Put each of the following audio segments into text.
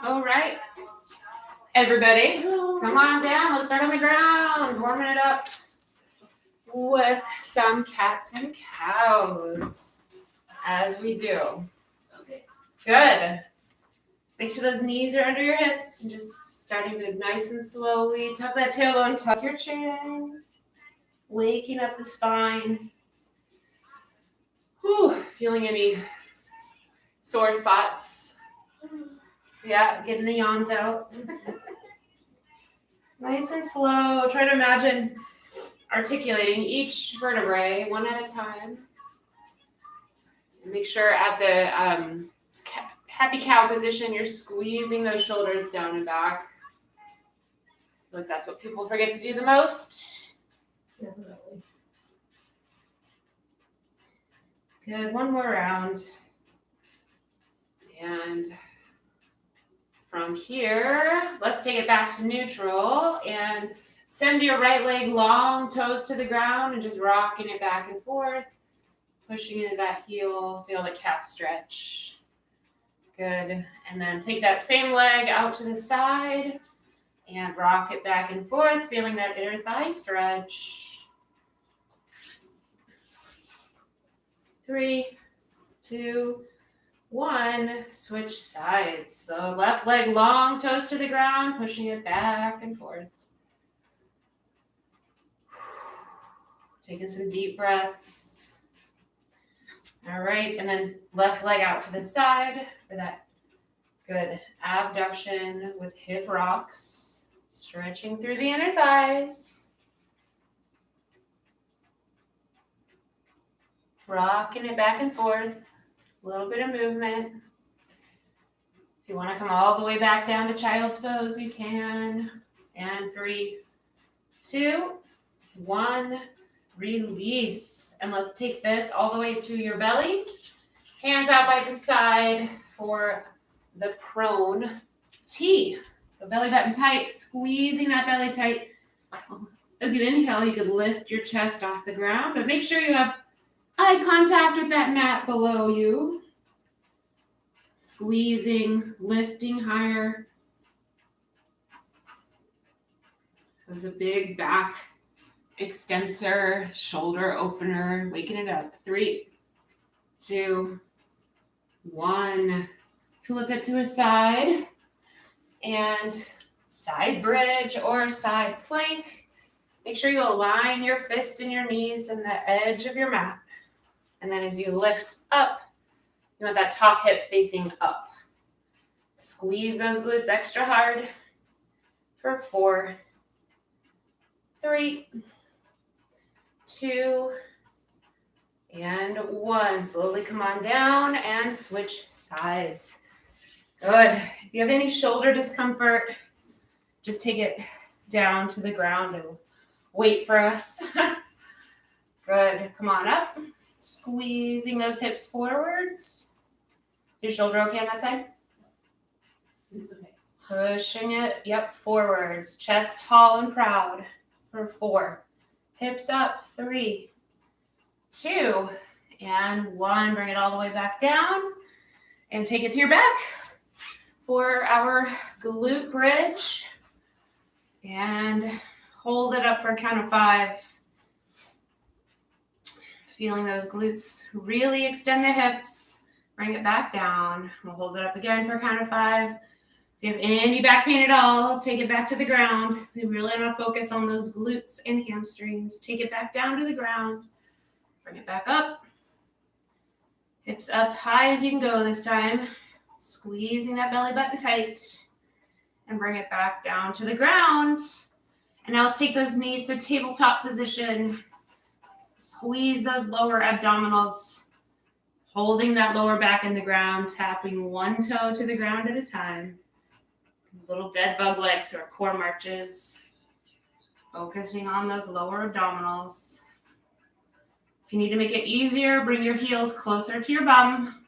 All right, everybody, come on down. Let's start on the ground, warming it up with some cats and cows, as we do. Okay. Good. Make sure those knees are under your hips and just starting to nice and slowly tuck that tailbone, tuck your chin, waking up the spine. Whew, feeling any sore spots? Yeah, getting the yawns out. Nice and slow. Try to imagine articulating each vertebrae one at a time. Make sure at the happy cow position, you're squeezing those shoulders down and back. Like that's what people forget to do the most. Definitely. Good, one more round. And from here, let's take it back to neutral and send your right leg long, toes to the ground, and just rocking it back and forth, pushing into that heel, feel the calf stretch. Good, and then take that same leg out to the side and rock it back and forth, feeling that inner thigh stretch. 3, 2, 1, switch sides. So left leg long, toes to the ground, pushing it back and forth. Taking some deep breaths. All right, and then left leg out to the side for that good abduction with hip rocks. Stretching through the inner thighs. Rocking it back and forth. A little bit of movement. If you want to come all the way back down to child's pose, you can. And 3, 2, 1, release. And let's take this all the way to your belly. Hands out by the side for the prone T. So belly button tight, squeezing that belly tight. As you inhale, you could lift your chest off the ground, but make sure you have eye contact with that mat below you. Squeezing, lifting higher. There's a big back extensor, shoulder opener, waking it up. 3, 2, 1. Flip it to a side and side bridge or side plank. Make sure you align your fist and your knees and the edge of your mat. And then as you lift up, you want that top hip facing up. Squeeze those glutes extra hard for 4, 3, 2, and 1. Slowly come on down and switch sides. Good. If you have any shoulder discomfort, just take it down to the ground and wait for us. Good. Come on up. Squeezing those hips forwards. Is your shoulder okay on that side? It's okay. Pushing it, forwards. Chest tall and proud for 4. Hips up, 3, 2, and 1. Bring it all the way back down and take it to your back for our glute bridge. And hold it up for a count of 5. Feeling those glutes really extend the hips. Bring it back down. We'll hold it up again for a count of 5. If you have any back pain at all, take it back to the ground. We really want to focus on those glutes and hamstrings. Take it back down to the ground. Bring it back up. Hips up high as you can go this time. Squeezing that belly button tight. And bring it back down to the ground. And now let's take those knees to tabletop position. Squeeze those lower abdominals. Holding that lower back in the ground. Tapping one toe to the ground at a time. Little dead bug legs or core marches. Focusing on those lower abdominals. If you need to make it easier, bring your heels closer to your bum.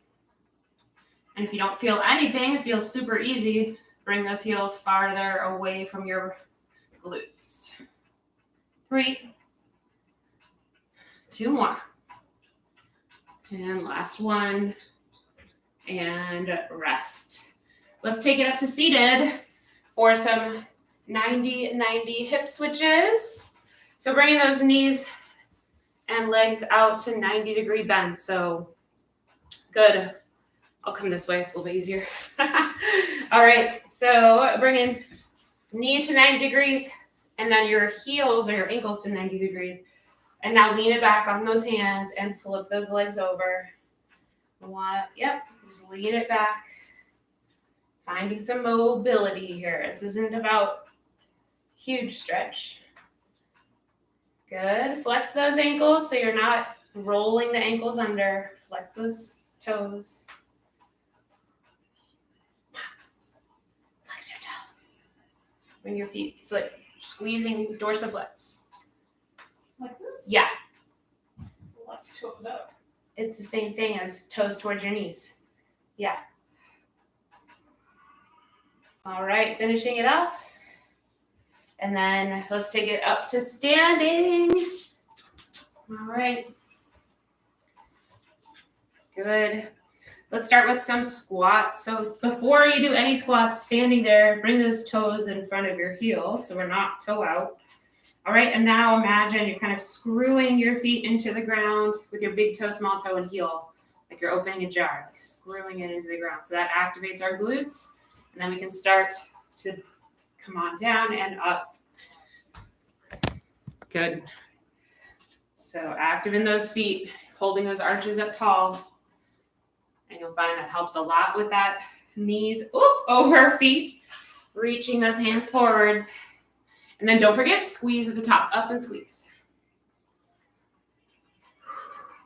And if you don't feel anything, it feels super easy, bring those heels farther away from your glutes. 3, 2 more. And last one. And rest. Let's take it up to seated for some 90-90 hip switches. So bringing those knees and legs out to 90-degree bend. So good. I'll come this way. It's a little bit easier. All right. So bringing knee to 90 degrees and then your heels or your ankles to 90 degrees. And now lean it back on those hands and flip those legs over. Yep. Just lean it back. Finding some mobility here. This isn't about huge stretch. Good. Flex those ankles so you're not rolling the ankles under. Flex those toes. Flex your toes. Bring your feet. So like squeezing dorsiflex. Like this? Yeah. Let's toes up. It's the same thing as toes towards your knees. Yeah. All right, finishing it off. And then let's take it up to standing. All right. Good. Let's start with some squats. So before you do any squats, standing there, bring those toes in front of your heels so we're not toe out. All right, and now imagine you're kind of screwing your feet into the ground with your big toe, small toe, and heel, like you're opening a jar, like screwing it into the ground. So that activates our glutes, and then we can start to come on down and up. Good. So active in those feet, holding those arches up tall, and you'll find that helps a lot with that knees over feet, reaching those hands forwards. And then don't forget, squeeze at the top, up and squeeze.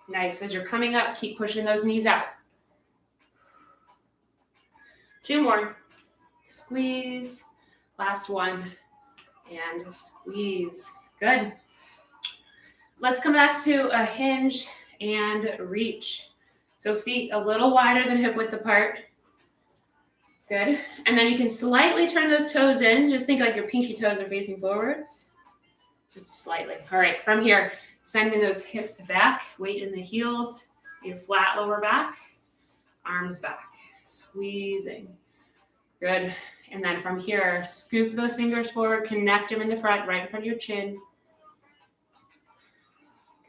Nice. As you're coming up, keep pushing those knees out. 2 more. Squeeze. Last one. And squeeze. Good. Let's come back to a hinge and reach. So feet a little wider than hip width apart. Good. And then you can slightly turn those toes in. Just think like your pinky toes are facing forwards. Just slightly. All right. From here, sending those hips back. Weight in the heels. Your flat lower back. Arms back. Squeezing. Good. And then from here, scoop those fingers forward. Connect them in the front, right in front of your chin.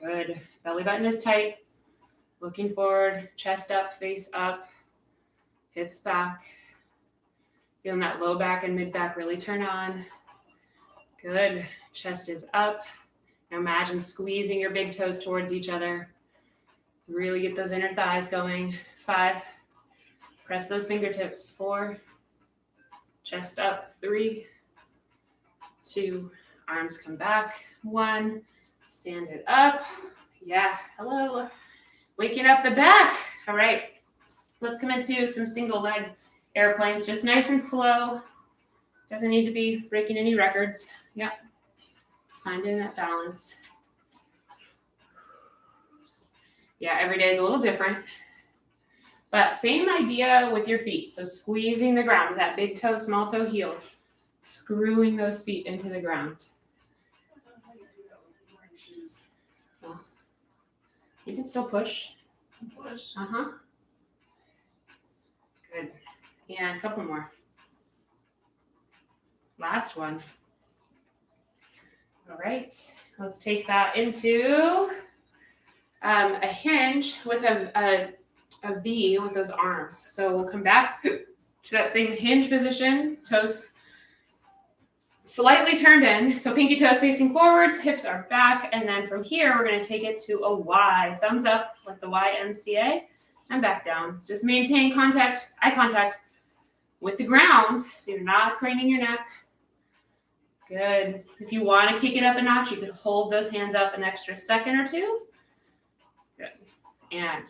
Good. Belly button is tight. Looking forward. Chest up, face up. Hips back. Feeling that low back and mid back really turn on. Good. Chest is up. Now imagine squeezing your big toes towards each other. To really get those inner thighs going. 5. Press those fingertips. 4. Chest up. 3. 2. Arms come back. 1. Stand it up. Yeah. Hello. Waking up the back. All right. Let's come into some single leg airplanes, just nice and slow. Doesn't need to be breaking any records. Yeah. Just finding that balance. Yeah, every day is a little different. But same idea with your feet. So squeezing the ground with that big toe, small toe, heel. Screwing those feet into the ground. Well, you can still push. Push. Uh-huh. Good. And a couple more. Last one. All right. Let's take that into a hinge with a V with those arms. So we'll come back to that same hinge position. Toes slightly turned in. So pinky toes facing forwards, hips are back. And then from here, we're going to take it to a Y. Thumbs up like the YMCA and back down. Just maintain contact, eye contact with the ground. So you're not craning your neck. Good. If you want to kick it up a notch, you could hold those hands up an extra second or 2. Good. And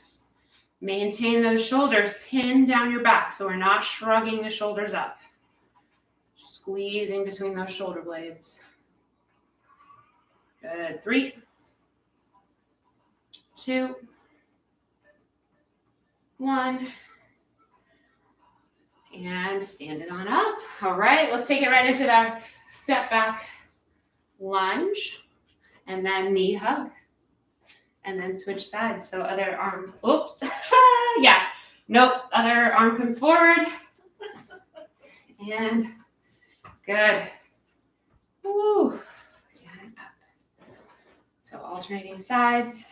maintain those shoulders pinned down your back. So we're not shrugging the shoulders up. Squeezing between those shoulder blades. Good. 3, 2, 1. And stand it on up. All right, let's take it right into that step back lunge. And then knee hug. And then switch sides. So other arm, oops. Yeah. Nope. Other arm comes forward. And good. Woo. And up. So alternating sides.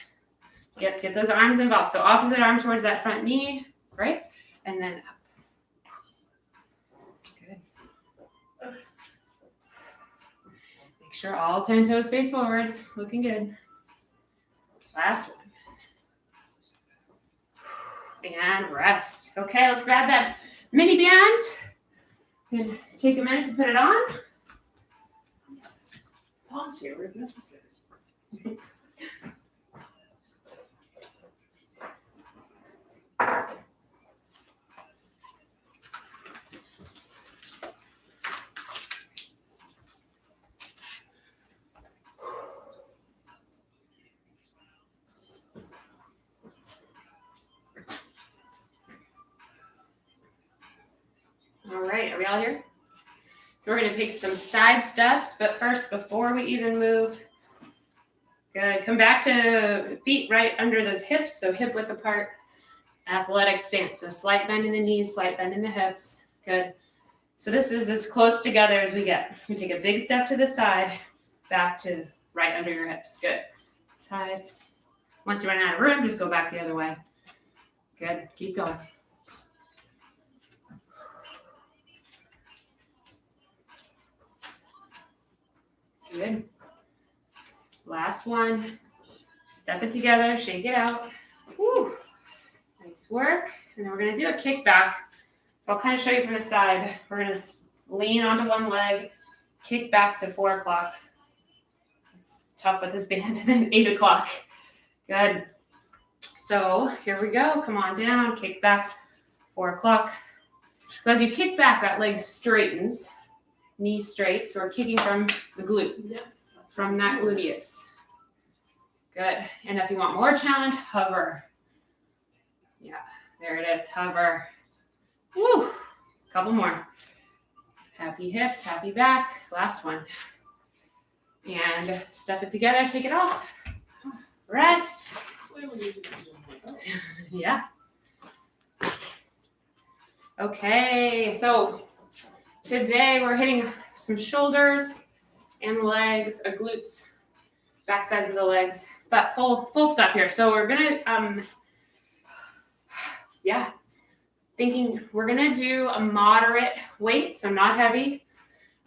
Yep, get those arms involved. So opposite arm towards that front knee, right? And then up. Good. Make sure all 10 toes face forwards. Looking good. Last one. And rest. Okay, let's grab that mini band. And take a minute to put it on. Pause here if necessary. All right, are we all here? So we're going to take some side steps, but first, before we even move, good. Come back to feet right under those hips, so hip width apart. Athletic stance, so slight bend in the knees, slight bend in the hips. Good. So this is as close together as we get. We take a big step to the side, back to right under your hips. Good. Side. Once you run out of room, just go back the other way. Good. Keep going. Good. Last one. Step it together, shake it out. Woo. Nice work. And then we're going to do a kickback. So I'll kind of show you from the side. We're going to lean onto one leg, kick back to 4 o'clock. It's tough with this band. And then 8 o'clock. Good. So here we go. Come on down, kick back, 4 o'clock. So as you kick back, that leg straightens. Knee straight, so we're kicking from the glute, Yes. from that gluteus. Good. And if you want more challenge, hover. Yeah, there it is, hover. Woo! Couple more. Happy hips, happy back. Last one. And step it together, take it off. Rest. Clearly you didn't do my best. Yeah. Okay, so today we're hitting some shoulders and legs, glutes, back sides of the legs, but full stuff here. So we're gonna, thinking we're gonna do a moderate weight, so not heavy,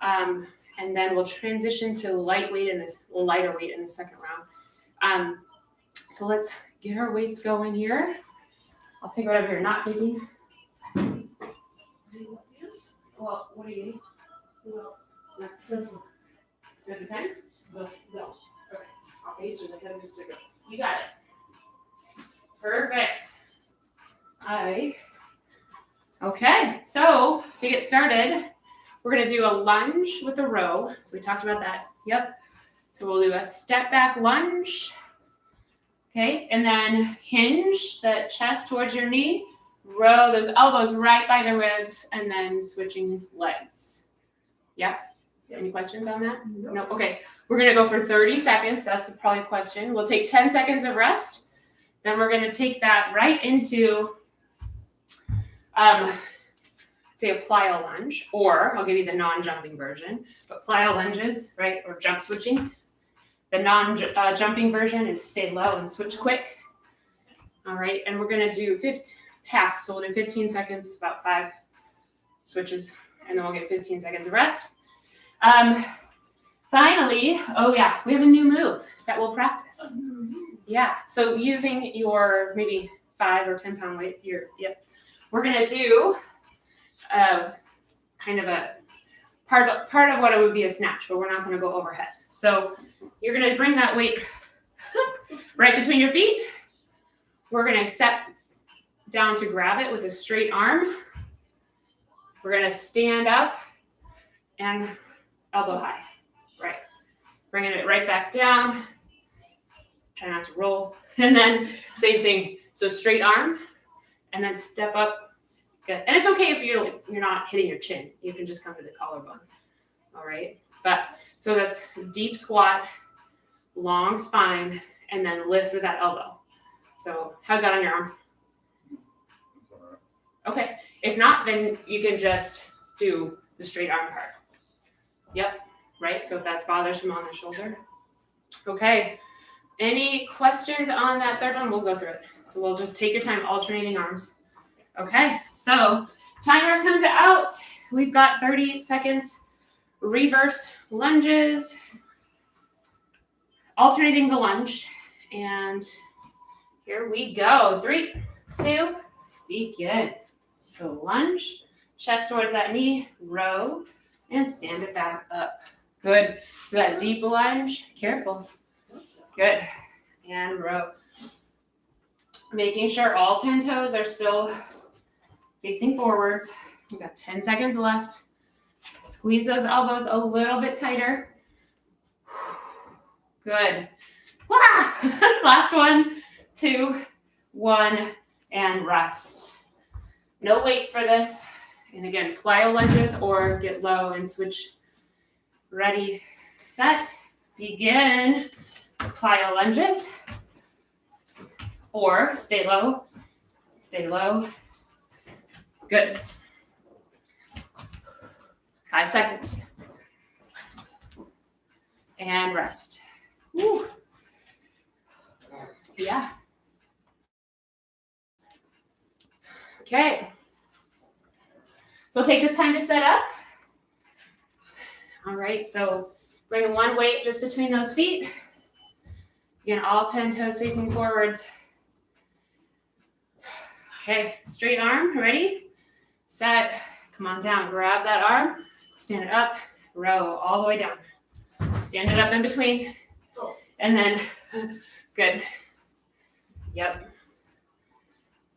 and then we'll transition to lighter weight in the second round. So let's get our weights going here. I'll take whatever you're not taking. Yes. Well, what do you need? Well, Since you have the tens? no. Okay. These are the heaviest to go. You got it. Perfect. Okay, so to get started, we're going to do a lunge with a row. So we talked about that. Yep. So we'll do a step back lunge. Okay, and then hinge the chest towards your knee. Row those elbows right by the ribs, and then switching legs. Yeah? Any questions on that? No? Okay. We're going to go for 30 seconds. That's probably a question. We'll take 10 seconds of rest. Then we're going to take that right into, say, a plyo lunge, or I'll give you the non-jumping version. But plyo lunges, right, or jump switching. The non-jumping version is stay low and switch quick. All right, and we're going to do half. So we'll do 15 seconds, about 5 switches, and then we'll get 15 seconds of rest. Finally, we have a new move that we'll practice. Yeah, so using your maybe 5 or 10 pound weight, we're gonna do kind of a part of what it would be a snatch, but we're not gonna go overhead. So you're gonna bring that weight right between your feet. We're gonna set down to grab it with a straight arm. We're gonna stand up and elbow high, right? Bringing it right back down. Try not to roll. And then same thing. So straight arm and then step up. Good. And it's okay if you're not hitting your chin. You can just come to the collarbone. All right. But so that's deep squat, long spine, and then lift with that elbow. So how's that on your arm? Okay. If not, then you can just do the straight arm part. Yep, right? So if that's bothersome on the shoulder. Okay, any questions on that third one? We'll go through it. So we'll just take your time alternating arms. Okay, so timer comes out. We've got 30 seconds. Reverse lunges. Alternating the lunge. And here we go. 3, 2, begin. So lunge, chest towards that knee, row, and stand it back up. Good. So that deep lunge, careful. Good. And row. Making sure all 10 toes are still facing forwards. We've got 10 seconds left. Squeeze those elbows a little bit tighter. Good. Last one, 2, 1, and rest. No weights for this. And again, plyo lunges or get low and switch. Ready, set, begin. Plyo lunges. Or stay low. Stay low. Good. 5 seconds. And rest. Woo. Yeah. Okay. So take this time to set up. All right, so bring one weight just between those feet. Again, all 10 toes facing forwards. Okay, straight arm, ready? Set, come on down, grab that arm, stand it up, row all the way down. Stand it up in between, and then, good. Yep.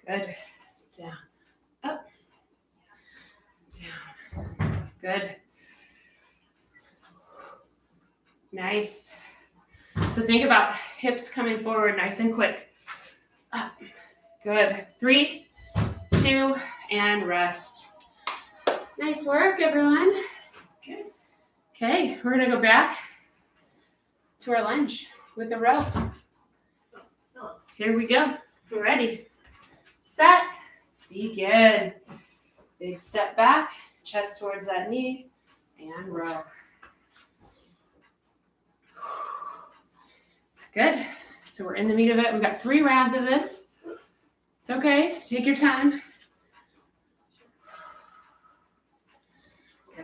Good. Down, up, down. Good. Nice. So think about hips coming forward nice and quick. Up. Good. 3, 2, and rest. Nice work, everyone. Okay, we're gonna go back to our lunge with a row. Here we go. We're ready. Set. Begin. Big step back, chest towards that knee, and row. It's good. So we're in the meat of it. We've got 3 rounds of this. It's okay. Take your time.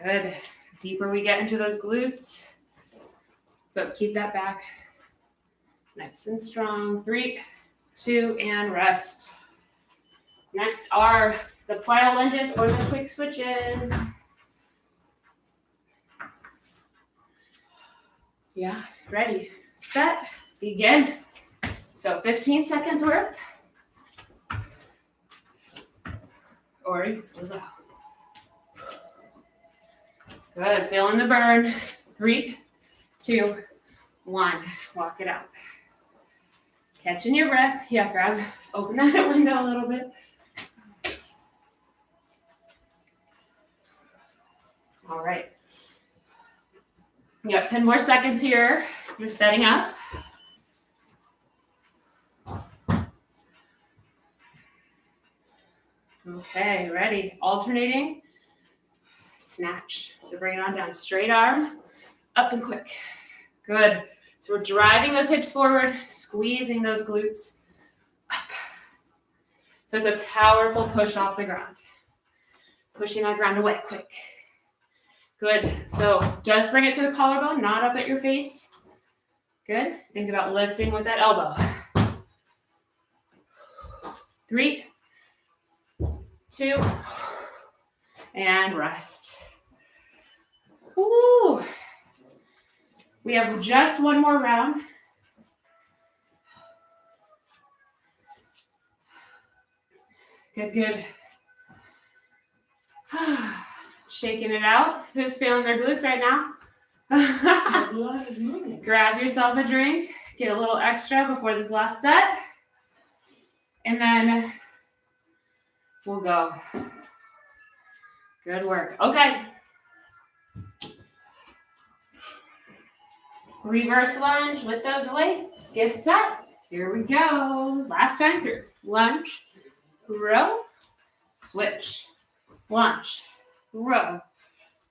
Good. Deeper we get into those glutes, but keep that back nice and strong. 3, 2, and rest. Next are the plyo lunges or the quick switches. Yeah, ready, set, begin. So 15 seconds worth. Or you can still go. Good, feeling the burn. 3, 2, 1, walk it out. Catching your breath. Yeah, open that window a little bit. All right. You got 10 more seconds here. Just setting up. Okay, ready. Alternating. Snatch. So bring it on down. Straight arm. Up and quick. Good. So we're driving those hips forward, squeezing those glutes up. So it's a powerful push off the ground. Pushing that ground away quick. Good. So just bring it to the collarbone, not up at your face. Good. Think about lifting with that elbow. 3, 2, and rest. Woo. We have just one more round. Good, good. Shaking it out. Who's feeling their glutes right now? Grab yourself a drink. Get a little extra before this last set. And then we'll go. Good work. Okay. Reverse lunge with those weights. Get set. Here we go. Last time through. Lunge, row, switch. Lunge, row,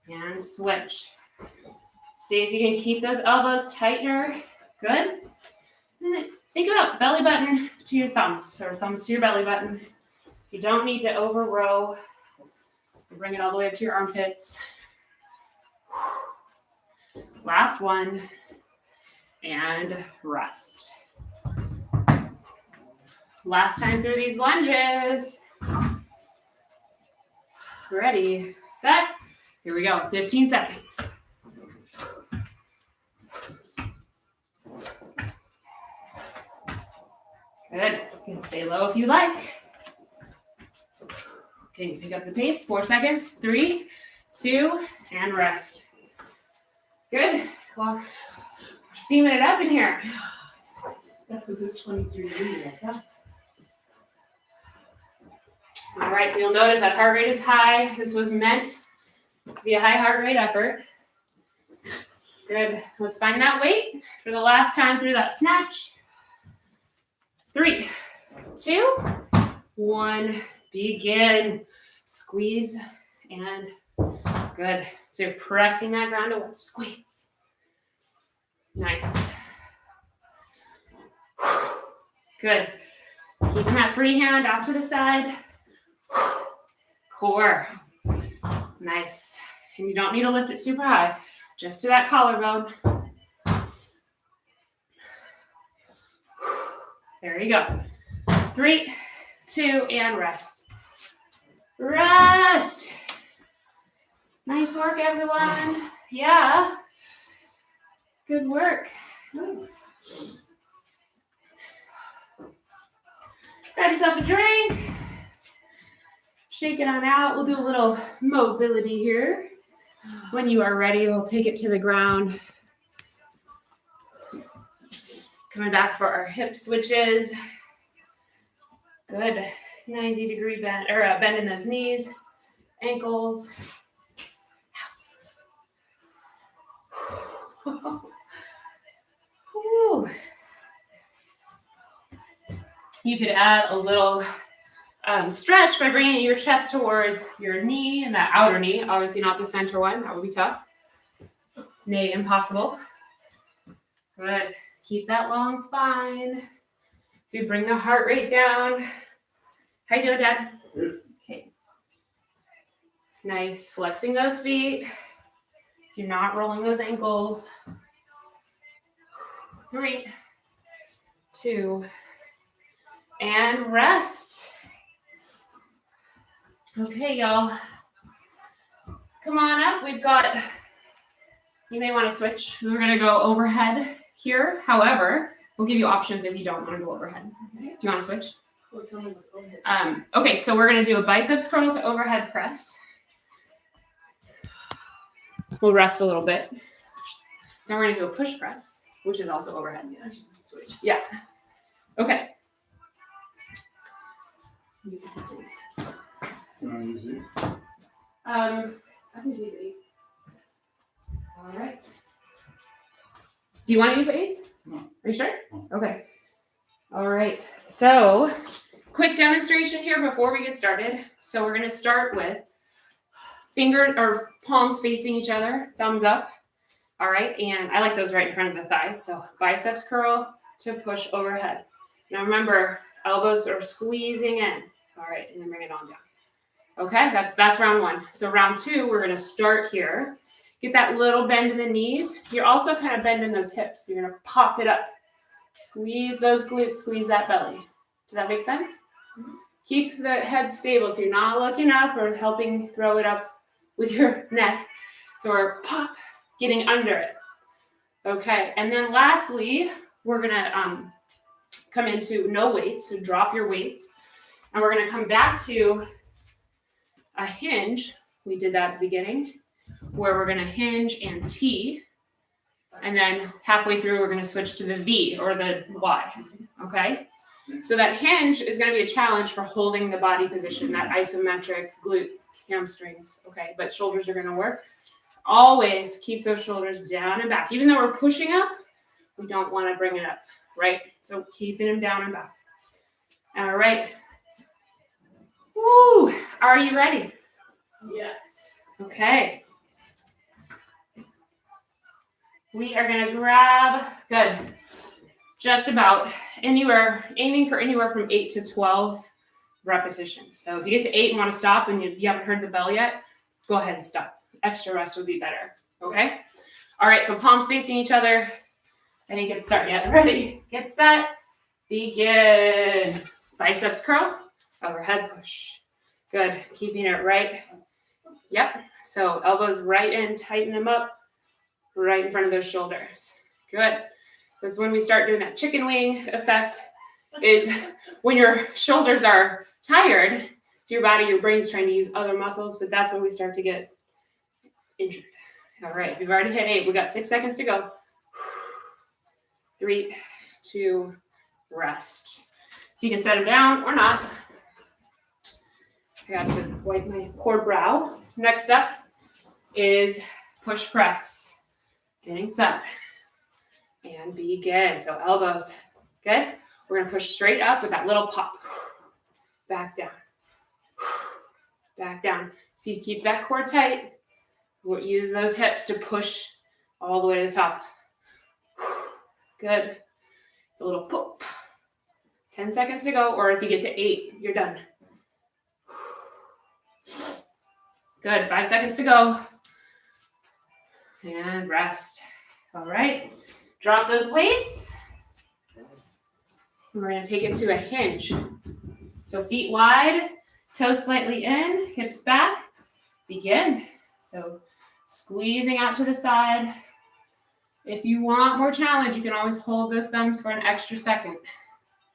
And switch. See if you can keep those elbows tighter. Good. And then think about belly button to your thumbs, or thumbs to your belly button. So you don't need to over row. Bring it all the way up to your armpits. Last one. And rest. Last time through these lunges. Ready, set. Here we go, 15 seconds. Good. You can stay low if you like. Can you pick up the pace? 4 seconds. 3, 2, and rest. Good. Well, we're steaming it up in here. That's because it's 23 degrees. All right, so you'll notice that heart rate is high. This was meant to be a high heart rate effort. Good. Let's find that weight for the last time through that snatch. 3, 2, 1. Begin. Squeeze and good. So you're pressing that ground away. Squeeze. Nice. Good. Keeping that free hand off to the side. Core. Nice. And you don't need to lift it super high, just to that collarbone. There you go. 3, 2, and rest. Rest. Nice work, everyone. Yeah. Good work. Grab yourself a drink. Shake it on out. We'll do a little mobility here. When you are ready, we'll take it to the ground. Coming back for our hip switches. Good. 90-degree bend, or bend in those knees, ankles. You could add a little stretch by bringing your chest towards your knee and that outer knee. Obviously not the center one. That would be tough. Nay, impossible. Good. Keep that long spine. So you bring the heart rate down. How you doing, Dad? Good. Okay. Nice. Flexing those feet. So you're not rolling those ankles. 3, 2, and rest. Okay, y'all. Come on up. We've got, you may want to switch. We're going to go overhead here. However, we'll give you options if you don't want to go overhead. Do you want to switch? Okay, so we're going to do a biceps curl to overhead press. We'll rest a little bit. Now we're going to do a push press, which is also overhead. Yeah, I should switch. Yeah. Okay. Easy. I can use these. All right. Do you want to use the aids? No. Are you sure? No. Okay. All right. So, quick demonstration here before we get started. So we're going to start with finger or palms facing each other, thumbs up. All right. And I like those right in front of the thighs. So biceps curl to push overhead. Now remember, elbows are squeezing in. All right. And then bring it on down. Okay. That's round 1. So round 2, we're going to start here. Get that little bend in the knees. You're also kind of bending those hips. You're going to pop it up. Squeeze those glutes, squeeze that belly. Does that make sense? Mm-hmm. Keep the head stable so you're not looking up or helping throw it up with your neck. So we're pop, getting under it. Okay, and then lastly, we're gonna come into no weights, so drop your weights. And we're gonna come back to a hinge. We did that at the beginning, where we're gonna hinge and T. And then halfway through, we're going to switch to the V or the Y, okay? So that hinge is going to be a challenge for holding the body position, that isometric glute hamstrings, okay? But shoulders are going to work. Always keep those shoulders down and back. Even though we're pushing up, we don't want to bring it up, right? So keeping them down and back. All right. Woo! Are you ready? Yes. Okay. We are going to grab, good, just about anywhere, aiming for anywhere from 8 to 12 repetitions. So if you get to 8 and want to stop and you haven't heard the bell yet, go ahead and stop. Extra rest would be better, okay? All right, so palms facing each other. I didn't get started yet. Ready, get set, begin. Biceps curl, overhead push. Good, keeping it right. Yep, so elbows right in, tighten them up, right in front of those shoulders. Good, because when we start doing that chicken wing effect is when your shoulders are tired, so your body, your brain's trying to use other muscles, but that's when we start to get injured. All right, we've already hit 8. We got 6 seconds to go. 3, 2, rest. So you can set them down or not. I got to wipe my poor brow. Next up is push press. Getting set. And begin. So elbows. Good. We're going to push straight up with that little pop. Back down. Back down. So you keep that core tight. We'll use those hips to push all the way to the top. Good. It's a little pop. 10 seconds to go, or if you get to 8, you're done. Good. 5 seconds to go. And rest. All right. Drop those weights. We're going to take it to a hinge. So feet wide, toes slightly in, hips back. Begin. So squeezing out to the side. If you want more challenge, you can always hold those thumbs for an extra second.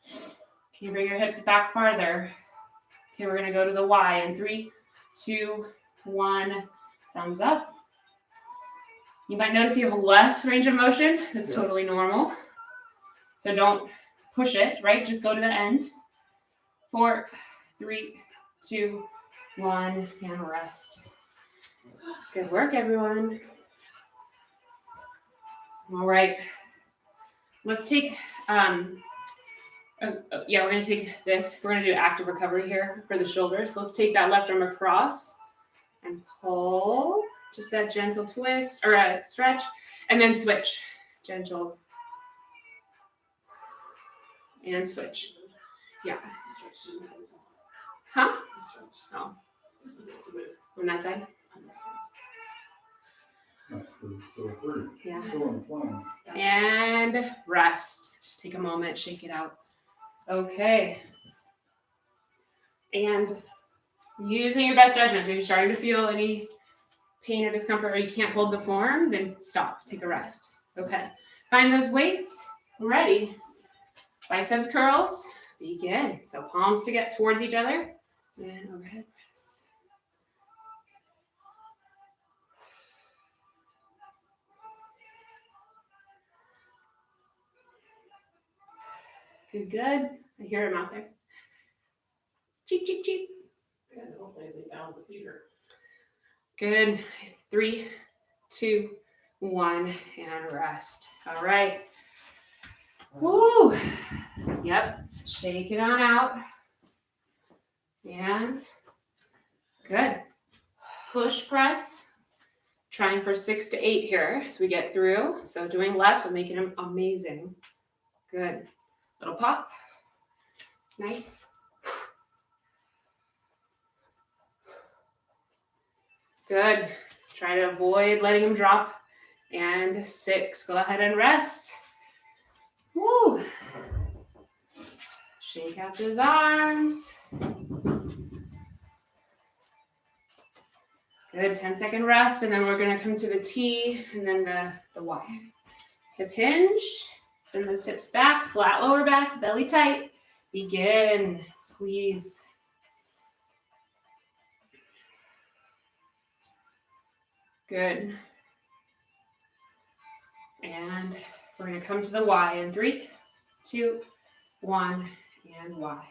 Can you bring your hips back farther? Okay, we're going to go to the Y in 3, 2, 1. Thumbs up. You might notice you have less range of motion. That's totally normal. So don't push it, right? Just go to the end. 4, 3, 2, 1, and rest. Good work, everyone. All right. Let's take, we're going to take this. We're going to do active recovery here for the shoulders. So let's take that left arm across and pull. Just that gentle twist or a stretch, and then switch. Gentle. And switch. Yeah. Huh? Oh. Just a bit. On that side? On this side. Still free. Yeah. Still in flame. And rest. Just take a moment, shake it out. Okay. And using your best judgment. If you're starting to feel any pain or discomfort, or you can't hold the form, then stop. Take a rest. Okay. Find those weights. Ready. Bicep curls. Begin. So palms to get towards each other. And overhead press. Good, good. I hear him out there. Cheep, cheep, cheep. And hopefully they found the feeder. Good. 3, 2, 1, and rest. All right. Woo. Yep. Shake it on out. And good. Push press. Trying for 6 to 8 here as we get through. So doing less will make it amazing. Good. Little pop. Nice. Good. Try to avoid letting them drop. And 6. Go ahead and rest. Woo. Shake out those arms. Good. 10-second rest. And then we're going to come to the T and then the Y. Hip hinge. Send those hips back. Flat lower back. Belly tight. Begin. Squeeze. Good. And we're going to come to the Y in 3, 2, 1, and Y.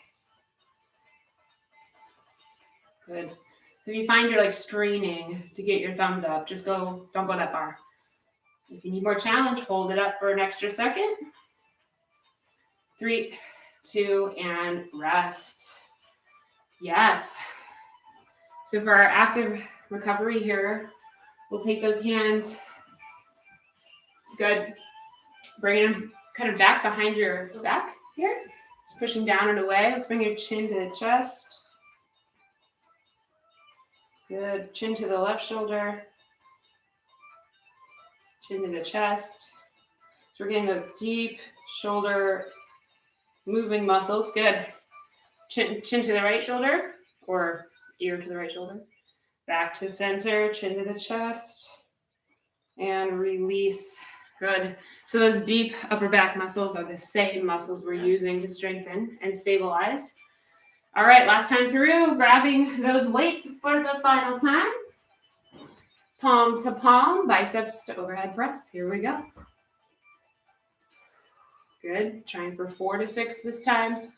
Good. So if you find you're like straining to get your thumbs up, just don't go that far. If you need more challenge, hold it up for an extra second. 3, 2, and rest. Yes. So for our active recovery here, we'll take those hands Good. Bringing them kind of back behind your back here. Just pushing down and away. Let's bring your chin to the chest. Good. Chin to the left shoulder. Chin to the chest. So we're getting the deep shoulder moving muscles. Good. Chin to the right shoulder or ear to the right shoulder. Back to center, chin to the chest. And release. Good. So those deep upper back muscles are the same muscles we're using to strengthen and stabilize. All right, last time through, grabbing those weights for the final time. Palm to palm, biceps to overhead press. Here we go. Good. Trying for 4 to 6 this time.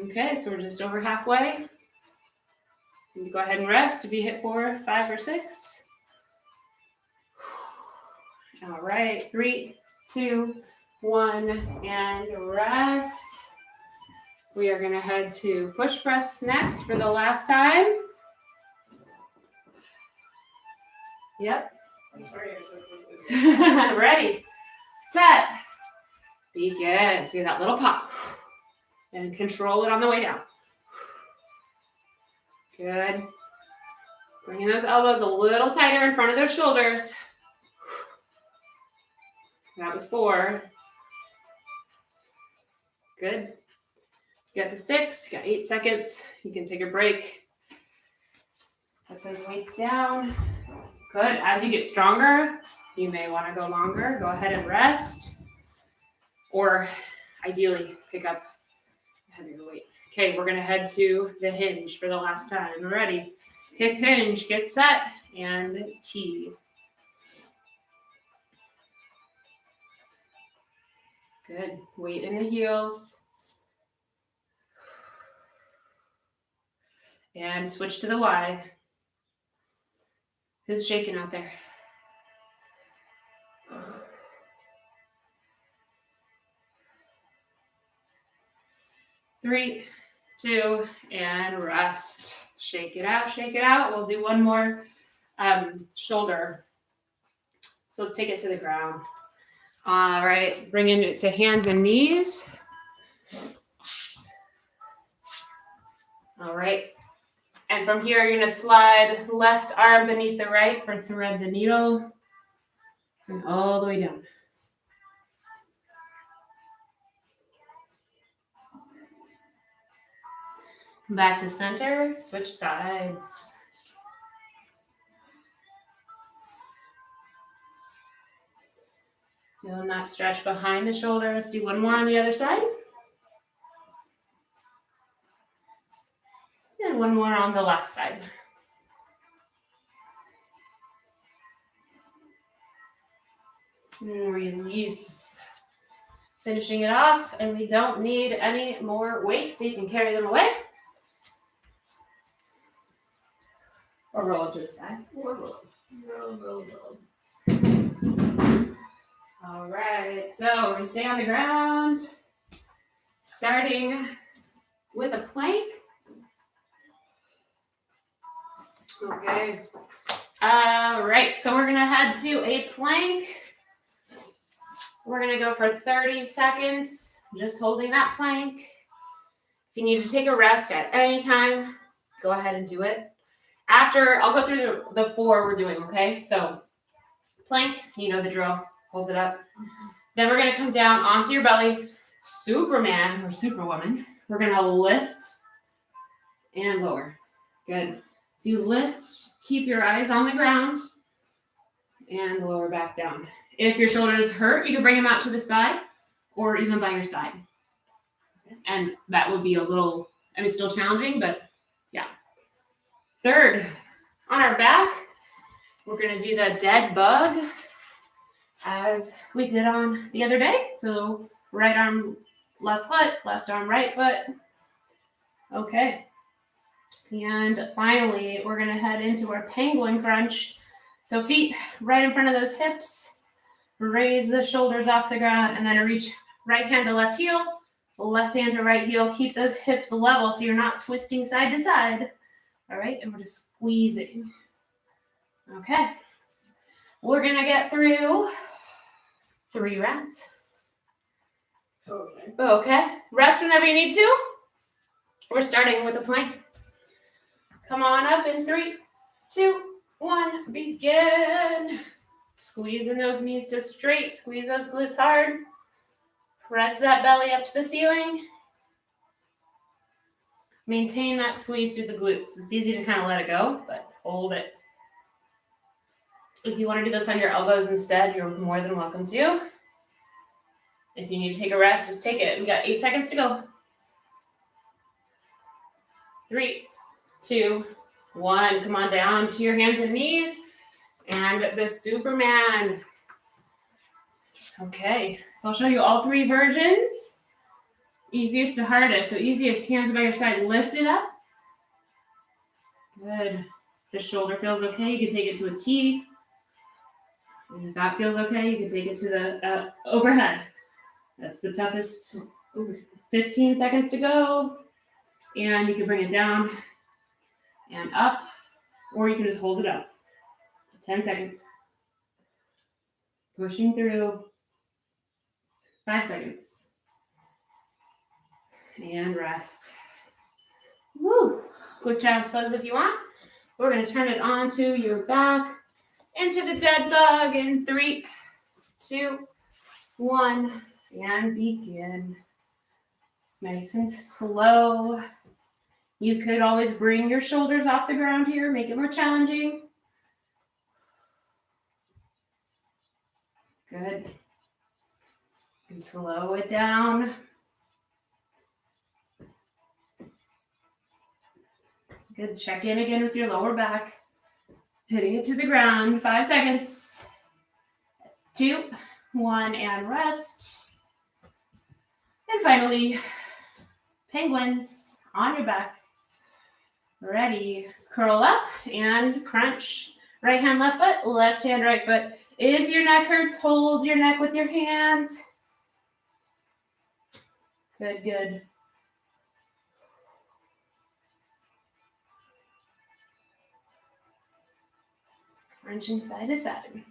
Okay, so we're just over halfway. You go ahead and rest if you hit 4, 5, or 6. All right, 3, 2, 1, and rest. We are going to head to push press next for the last time. Yep. I'm sorry, I said it wasn't. Ready, set, begin. See that little pop. And control it on the way down. Good. Bringing those elbows a little tighter in front of those shoulders. That was 4. Good. Get to 6. You got 8 seconds. You can take a break. Set those weights down. Good. As you get stronger, you may want to go longer. Go ahead and rest. Or ideally, pick up heavier weight. Okay, we're going to head to the hinge for the last time. Ready? Hip hinge, get set, and T. Good. Weight in the heels. And switch to the Y. Who's shaking out there? Three, 2, and rest. Shake it out, shake it out. We'll do one more shoulder. So let's take it to the ground. All right, bring it to hands and knees. All right. And from here, you're gonna slide left arm beneath the right for thread the needle. And all the way down. Come back to center, switch sides. Feel that stretch behind the shoulders. Do one more on the other side. And one more on the last side. And release. Finishing it off, and we don't need any more weight, so you can carry them away. Or roll them to the side. Roll. All right, so we're going to stay on the ground, starting with a plank. Okay. All right, so we're going to head to a plank. We're going to go for 30 seconds, just holding that plank. If you need to take a rest at any time, go ahead and do it. After, I'll go through the 4 we're doing, okay? So plank, you know the drill. Hold it up. Then we're going to come down onto your belly. Superman or Superwoman. We're going to lift and lower. Good. So you lift, keep your eyes on the ground, and lower back down. If your shoulders hurt, you can bring them out to the side or even by your side. And that would be a little, still challenging, but yeah. Third, on our back, we're going to do the dead bug as we did on the other day. So right arm, left foot, left arm, right foot. Okay. And finally, we're going to head into our penguin crunch. So feet right in front of those hips. Raise the shoulders off the ground, and then reach right hand to left heel, left hand to right heel. Keep those hips level so you're not twisting side to side. All right, and we're just squeezing. Okay. We're going to get through 3 rounds. Okay. Okay. Rest whenever you need to. We're starting with a plank. Come on up in 3, 2, 1. Begin. Squeezing those knees to straight. Squeeze those glutes hard. Press that belly up to the ceiling. Maintain that squeeze through the glutes. It's easy to kind of let it go, but hold it. If you want to do this on your elbows instead, you're more than welcome to. If you need to take a rest, just take it. We got 8 seconds to go. 3, 2, 1. Come on down to your hands and knees. And the Superman. Okay, so I'll show you all 3 versions. Easiest to hardest. So easiest, hands by your side, lift it up. Good. The shoulder feels okay. You can take it to a T. And if that feels okay, you can take it to the overhead. That's the toughest. 15 seconds to go. And you can bring it down and up, or you can just hold it up. 10 seconds. Pushing through. 5 seconds. And rest. Woo! Quick child's pose if you want. We're going to turn it onto your back, into the dead bug in 3, 2, 1, and begin. Nice and slow. You could always bring your shoulders off the ground here, make it more challenging. Good. And slow it down. Good. Check in again with your lower back. Hitting it to the ground. 5 seconds. 2, 1, and rest. And finally, penguins on your back. Ready. Curl up and crunch. Right hand, left foot, left hand, right foot. If your neck hurts, hold your neck with your hands. Good, good. Crunching side to side.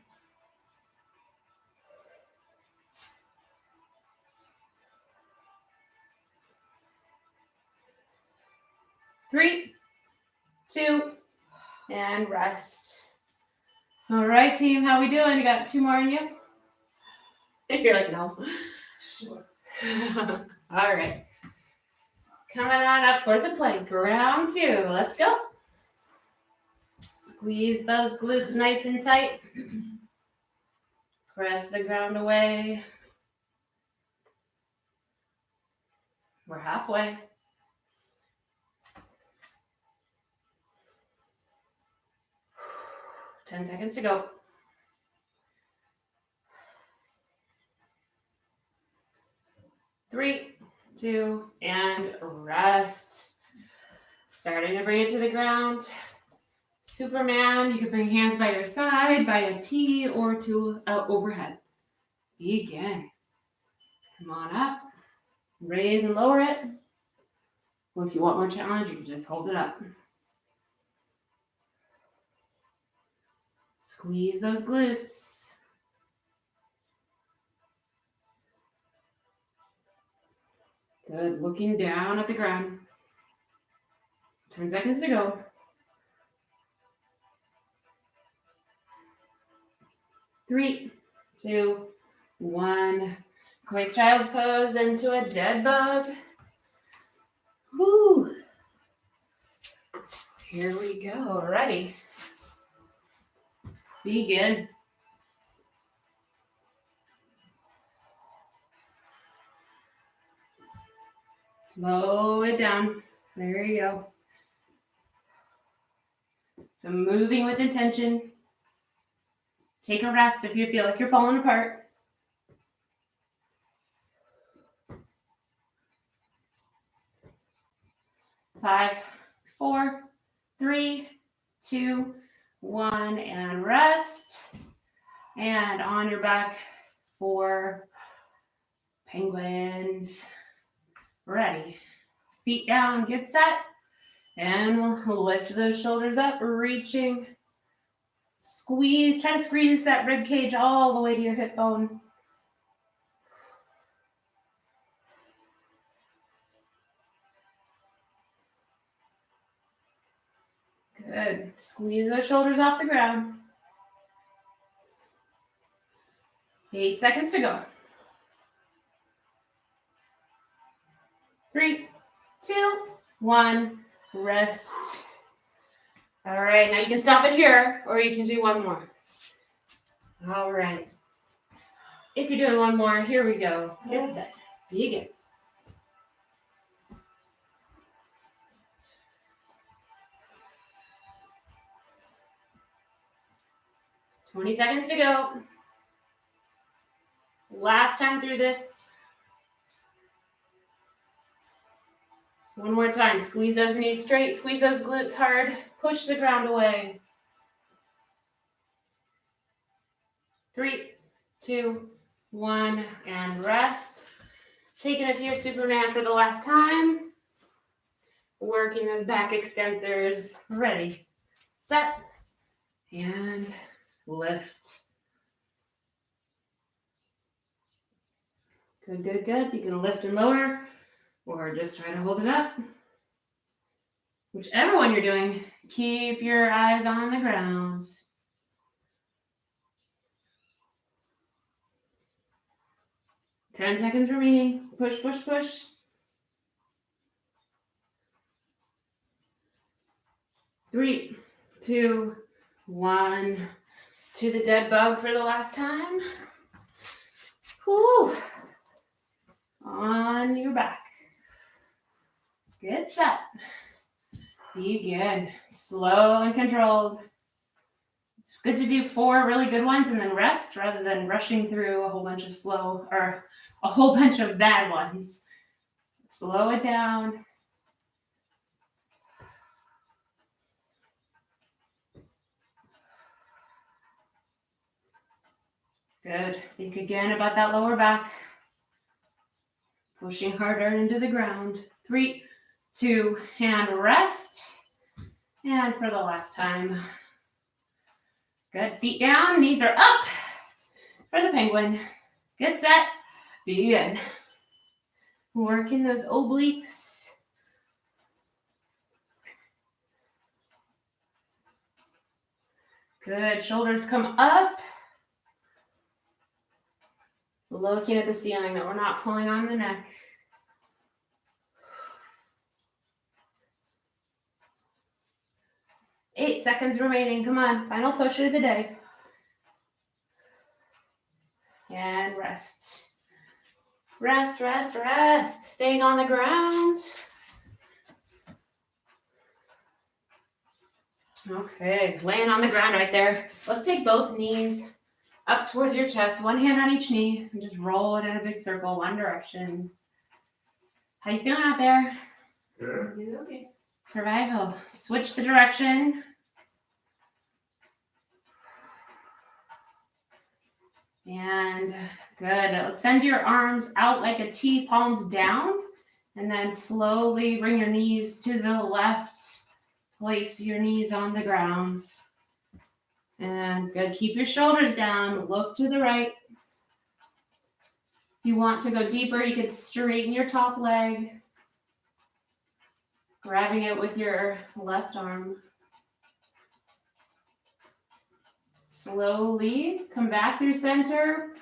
Three, 2, and rest. All right, team, how we doing? You got 2 more in you? You're like, no. Sure. All right. Coming on up for the plank. Round 2. Let's go. Squeeze those glutes nice and tight. Press the ground away. We're halfway. 10 seconds to go. 3, 2, and rest. Starting to bring it to the ground. Superman, you can bring hands by your side, by a T, or to overhead. Begin. Come on up. Raise and lower it. Or if you want more challenge, you can just hold it up. Squeeze those glutes. Good. Looking down at the ground. 10 seconds to go. 3, 2, 1. Quick child's pose into a dead bug. Woo. Here we go. Ready. Begin. Slow it down. There you go. So moving with intention. Take a rest if you feel like you're falling apart. 5, 4, 3, 2, 1, and rest. And on your back for penguins. Ready. Feet down, get set. And we'll lift those shoulders up, reaching. Squeeze, try to squeeze that rib cage all the way to your hip bone. Good. Squeeze those shoulders off the ground. 8 seconds to go. 3, 2, 1. Rest. All right, now you can stop it here, or you can do one more. All right. If you're doing one more, here we go. Get set. Begin. 20 seconds to go. Last time through this. One more time. Squeeze those knees straight. Squeeze those glutes hard. Push the ground away. 3, 2, 1, and rest. Taking it to your Superman for the last time. Working those back extensors. Ready, set, and lift. Good, good, good. You can lift and lower, or just try to hold it up. Whichever one you're doing, keep your eyes on the ground. Ten seconds remaining. Push, push, push. 3, 2, 1. To the dead bug for the last time. Whew. On your back. Get set. Begin. Slow and controlled. It's good to do 4 really good ones and then rest rather than rushing through a whole bunch of slow or a whole bunch of bad ones. Slow it down. Good. Think again about that lower back. Pushing harder into the ground. 3, 2, and rest. And for the last time. Good. Feet down, knees are up for the penguin. Get set. Begin. Working those obliques. Good. Shoulders come up. Looking at the ceiling, that we're not pulling on the neck. Eight seconds remaining. Come on. Final push of the day. And rest. Rest, rest, rest. Staying on the ground. Okay, laying on the ground right there. Let's take both knees up towards your chest, one hand on each knee, and just roll it in a big circle, one direction. How you feeling out there? Good. Okay. Survival. Switch the direction. And good. Let's send your arms out like a T, palms down, and then slowly bring your knees to the left. Place your knees on the ground. And good. Keep your shoulders down. Look to the right. If you want to go deeper, you can straighten your top leg. Grabbing it with your left arm. Slowly come back through center.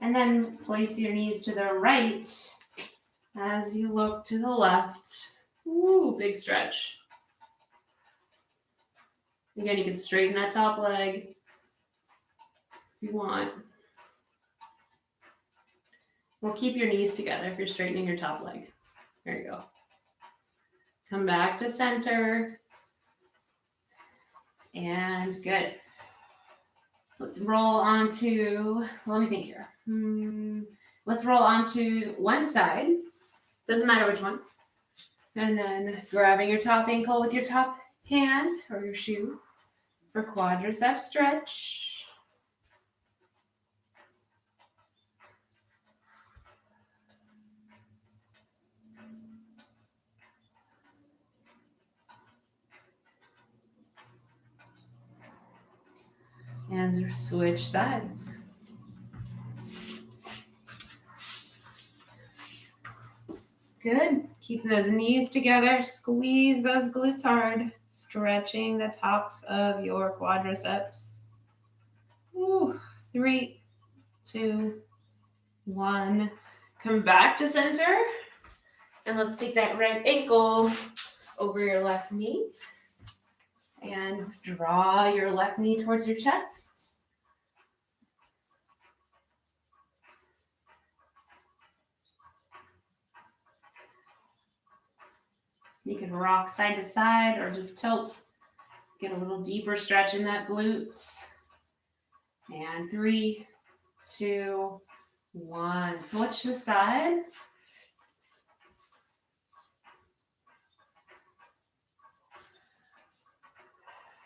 And then place your knees to the right as you look to the left. Ooh, big stretch. Again, you can straighten that top leg if you want. Well, keep your knees together if you're straightening your top leg. There you go. Come back to center. And good. Let's roll onto, let me think here. Let's roll onto one side. Doesn't matter which one. And then grabbing your top ankle with your top hand or your shoe for quadricep stretch. And switch sides. Good. Keep those knees together. Squeeze those glutes hard. Stretching the tops of your quadriceps. Ooh. 3, 2, 1. Come back to center. And let's take that right ankle over your left knee. And draw your left knee towards your chest. You can rock side to side or just tilt. Get a little deeper stretch in that glutes. And 3, 2, 1. Switch the side.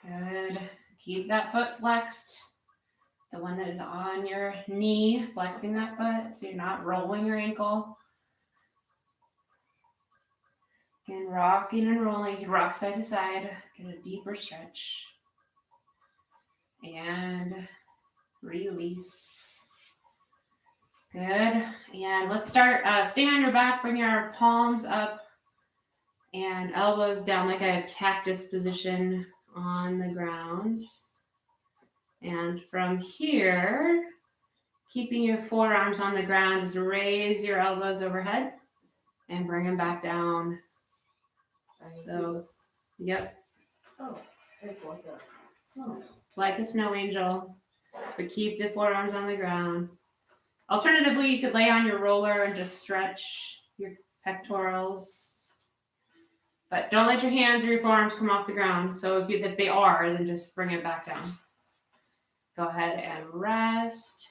Good. Keep that foot flexed. The one that is on your knee, flexing that foot so you're not rolling your ankle. Again, rocking and rolling. You rock side to side. Get a deeper stretch. And release. Good. And let's start. Stay on your back. Bring your palms up and elbows down like a cactus position on the ground. And from here, keeping your forearms on the ground, just raise your elbows overhead and bring them back down. So, yep. Oh, it's like a snow. Like a snow angel, but keep the forearms on the ground. Alternatively, you could lay on your roller and just stretch your pectorals. But don't let your hands or your forearms come off the ground. So if they are, then just bring it back down. Go ahead and rest.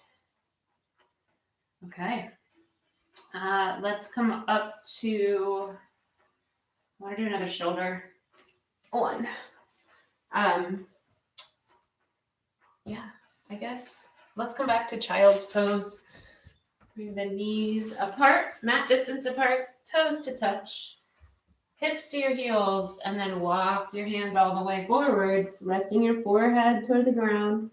Okay. Let's come up to, I want to do another shoulder one. Yeah, I guess. Let's come back to child's pose. Bring the knees apart, mat distance apart, toes to touch, hips to your heels, and then walk your hands all the way forwards, resting your forehead toward the ground.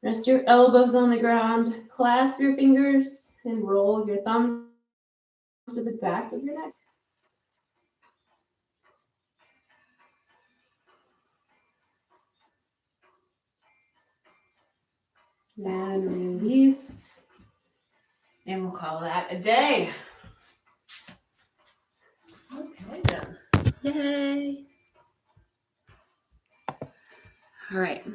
Rest your elbows on the ground, clasp your fingers, and roll your thumbs to the back of your neck. And release. And we'll call that a day. Okay, then. Yay. All right.